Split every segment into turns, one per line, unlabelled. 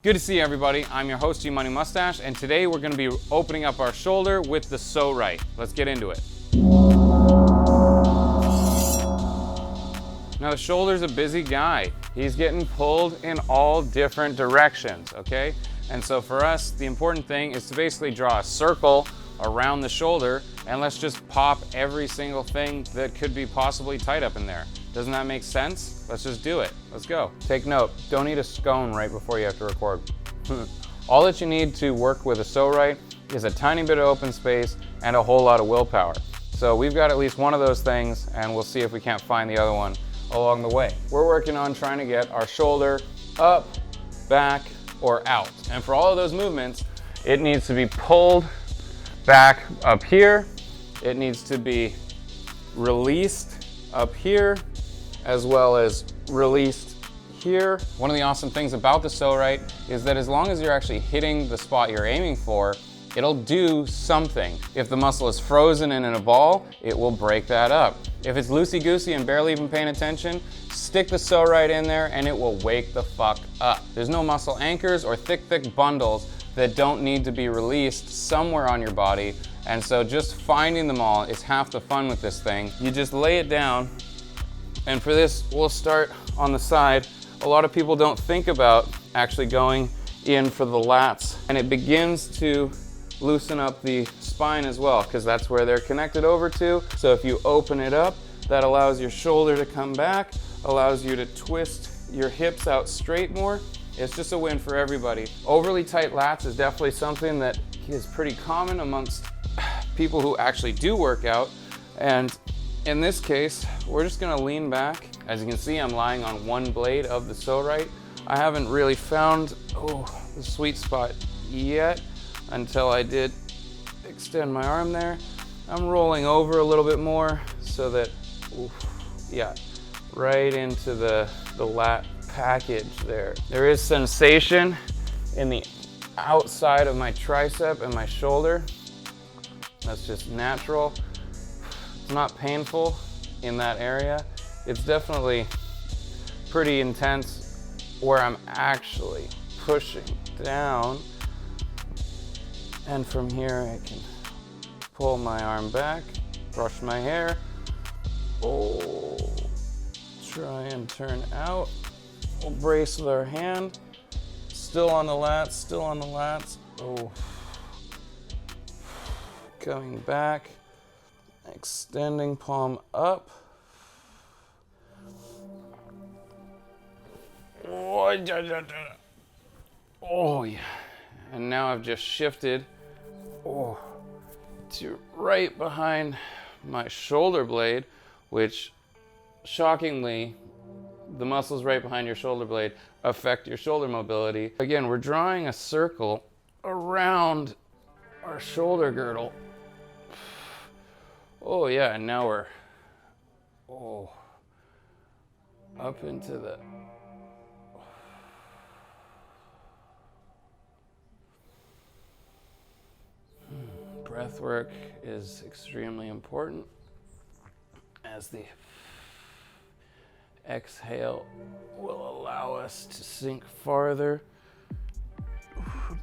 Good to see everybody. I'm your host, G-Money Mustache, and today we're going to be opening up our shoulder with the Pso-rite. Let's get into it. Now the shoulder's a busy guy. He's getting pulled in all different directions, okay? And so for us, the important thing is to basically draw a circle around the shoulder and let's just pop every single thing that could be possibly tight up in there. Doesn't that make sense? Let's just do it. Let's go. Take note, don't eat a scone right before you have to record. All that you need to work with a Pso-rite is a tiny bit of open space and a whole lot of willpower. So we've got at least one of those things and we'll see if we can't find the other one along the way. We're working on trying to get our shoulder up, back, or out. And for all of those movements, it needs to be pulled back up here. It needs to be released up here, as well as released here. One of the awesome things about the Pso-rite is that as long as you're actually hitting the spot you're aiming for, it'll do something. If the muscle is frozen and in a ball, it will break that up. If it's loosey-goosey and barely even paying attention, stick the Pso-rite in there and it will wake the fuck up. There's no muscle anchors or thick bundles that don't need to be released somewhere on your body. And so just finding them all is half the fun with this thing. You just lay it down. And for this, we'll start on the side. A lot of people don't think about actually going in for the lats. And it begins to loosen up the spine as well, because that's where they're connected over to. So if you open it up, that allows your shoulder to come back, allows you to twist your hips out straight more. It's just a win for everybody. Overly tight lats is definitely something that is pretty common amongst people who actually do work out. And in this case, we're just gonna lean back. As you can see, I'm lying on one blade of the Pso-rite. I haven't really found the sweet spot yet until I did extend my arm there. I'm rolling over a little bit more so that, yeah, right into the lat package there. There is sensation in the outside of my tricep and my shoulder. That's just natural. It's not painful in that area. It's definitely pretty intense where I'm actually pushing down. And from here I can pull my arm back, brush my hair. Try and turn out. We'll brace with our hand. Still on the lats, still on the lats. Coming back, extending palm up. Oh yeah. And now I've just shifted to right behind my shoulder blade, which shockingly, the muscles right behind your shoulder blade affect your shoulder mobility. Again, we're drawing a circle around our shoulder girdle. Oh yeah, and now we're up into the breath work is extremely important as the exhale will allow us to sink farther.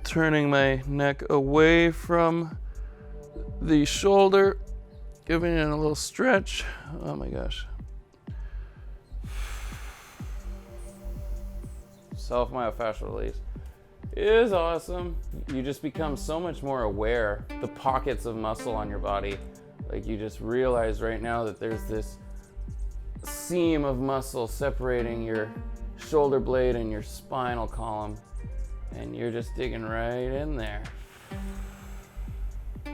Turning my neck away from the shoulder, giving it a little stretch. Oh my gosh. Self-myofascial release is awesome. You just become so much more aware the pockets of muscle on your body. Like you just realize right now that there's this seam of muscle separating your shoulder blade and your spinal column, and you're just digging right in there. From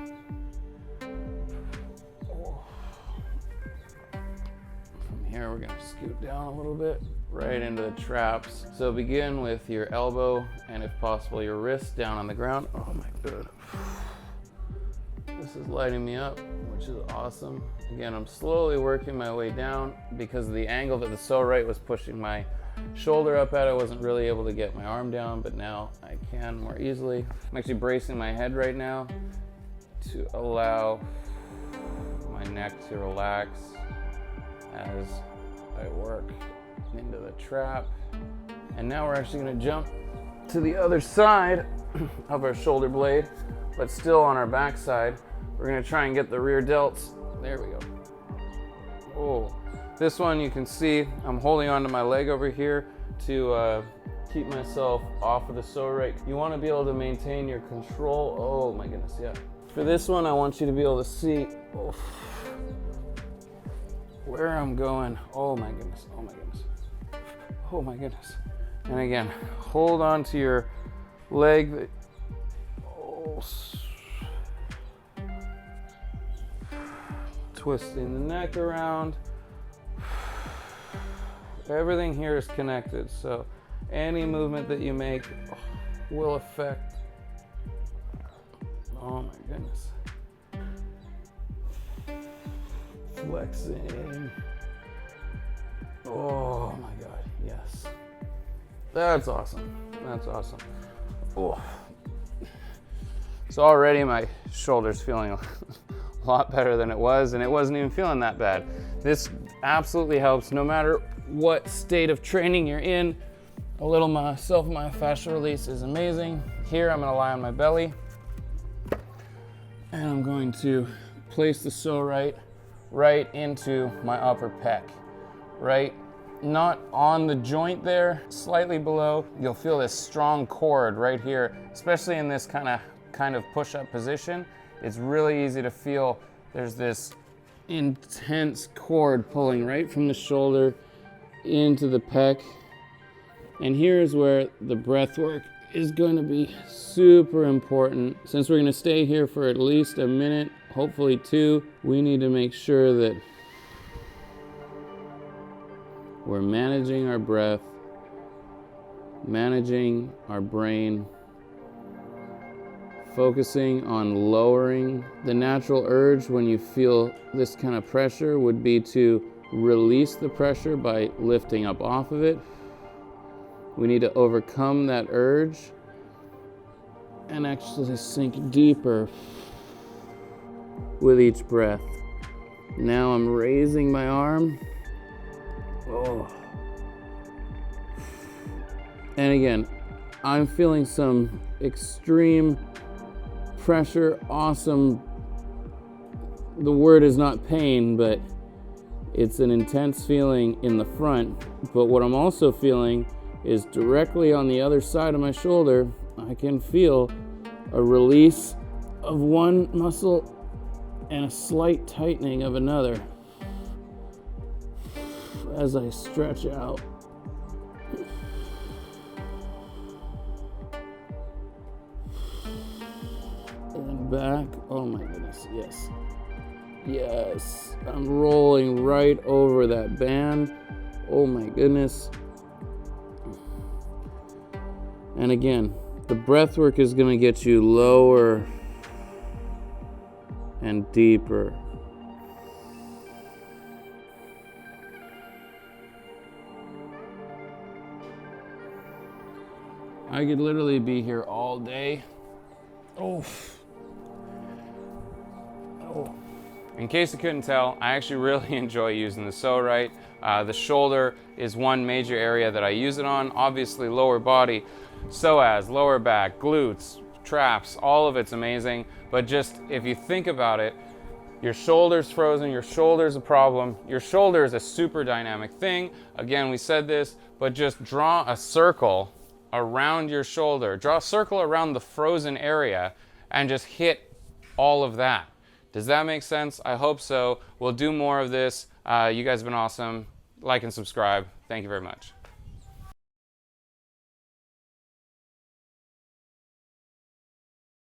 here we're gonna scoot down a little bit, right into the traps. So begin with your elbow and if possible your wrist down on the ground. Oh my god. This is lighting me up, which is awesome. Again, I'm slowly working my way down because of the angle that the Pso-rite was pushing my shoulder up at. I wasn't really able to get my arm down, but now I can more easily. I'm actually bracing my head right now to allow my neck to relax as I work into the trap. And now we're actually gonna jump to the other side of our shoulder blade, but still on our back side. We're gonna try and get the rear delts. There we go. Oh, this one you can see I'm holding onto my leg over here to keep myself off of the Pso-rite. You wanna be able to maintain your control. Oh my goodness, yeah. For this one, I want you to be able to see where I'm going. Oh my goodness, oh my goodness. Oh my goodness. And again, hold on to your leg. Twisting the neck around. Everything here is connected, so any movement that you make will affect. Oh my goodness. Flexing. Oh my God, yes. That's awesome. That's awesome. Oh. So already my shoulder's feeling a lot better than it was, and it wasn't even feeling that bad. This absolutely helps no matter what state of training you're in. A little self-myofascial release is amazing. Here I'm gonna lie on my belly, and I'm going to place the Pso-rite right into my upper pec, right? Not on the joint there, slightly below. You'll feel this strong cord right here, especially in this kind of push-up position. It's really easy to feel there's this intense cord pulling right from the shoulder into the pec. And here's where the breath work is going to be super important. Since we're going to stay here for at least a minute, hopefully 2, we need to make sure that we're managing our breath, managing our brain, focusing on lowering. The natural urge when you feel this kind of pressure would be to release the pressure by lifting up off of it. We need to overcome that urge and actually sink deeper with each breath. Now I'm raising my arm. Oh. And again, I'm feeling some extreme pressure, awesome. The word is not pain, but it's an intense feeling in the front. But what I'm also feeling is directly on the other side of my shoulder, I can feel a release of one muscle and a slight tightening of another as I stretch out. And back. Oh my goodness, yes. Yes, I'm rolling right over that band. Oh my goodness. And again, the breath work is going to get you lower and deeper. I could literally be here all day. Oh. In case you couldn't tell, I actually really enjoy using the Pso-rite. The shoulder is one major area that I use it on. Obviously lower body, psoas, lower back, glutes, traps, all of it's amazing. But just if you think about it, your shoulder's frozen, your shoulder's a problem. Your shoulder is a super dynamic thing. Again, we said this, but just draw a circle around your shoulder. Draw a circle around the frozen area and just hit all of that. Does that make sense? I hope so. We'll do more of this. You guys have been awesome. Like and subscribe. Thank you very much.